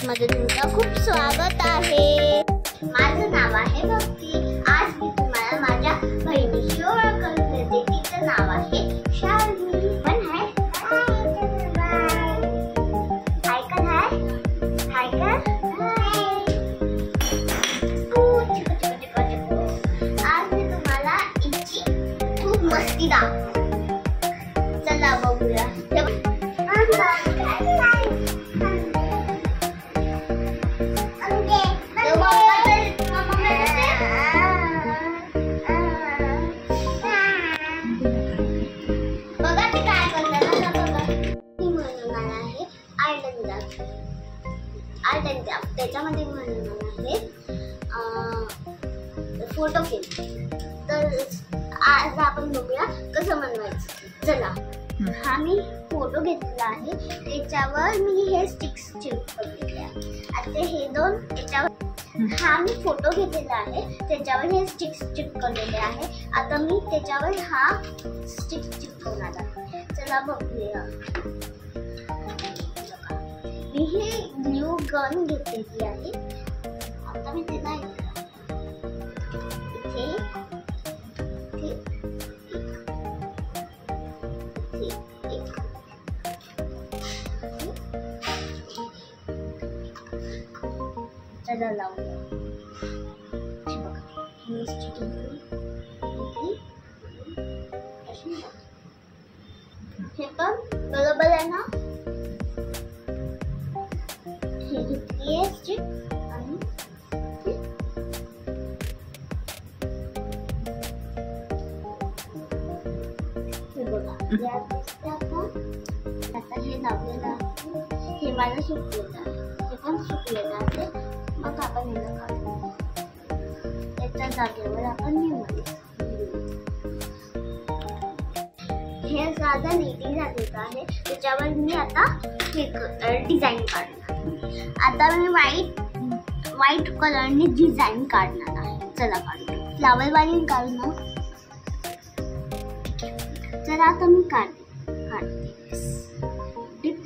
मध्ये तुमचं खूप स्वागत आहे। माझं नाव आहे भक्ती। आज मी तुम्हाला माझ्या बहिणीची ओळख करून देते। तिचं नाव आहे शालिनी। पण हाय हाय कर हाय कर आज मी तुम्हाला हिची खूप मस्ती दाखवते। चला बघूया। त्याच्यामध्ये म्हणणार आहे फोटो फ्रेम। तर आज आपण बघूया कसं बनवायचं। चला, हा मी फोटो घेतला आहे, त्याच्यावर मी हे स्टिक्स चिपकवलेले आहे। आता हे दोन याच्यावर हा मी फोटो घेतलेला आहे, त्याच्यावर हे स्टिक्स चिपकवलेले आहे। आता मी त्याच्यावर हा स्टिक्स चिपकवणार आहे। चला बघूया। मी हे ग्लू गन घेतलेली आहे। आता मी त्याला इथे चला लावूया। हे पण बरोबर आहे ना? हे घेतली आहे स्टिक आणि हे बघा या दिसते आता हे लावलेलं आहे। हे माझं सुकलेलं आहे, हे पण सुकलेलं आहे। मग आपण हे काढू, त्याच्या जागेवर आपण हे साधा नीटिंग झालेलं आहे, त्याच्यावर मी आता हे डिझाईन काढणार। आता मी व्हाईट कलरने डिझाईन काढणार आहे। चला काढू, फ्लावर वाली काढू ना। चला आता मी काढते डिप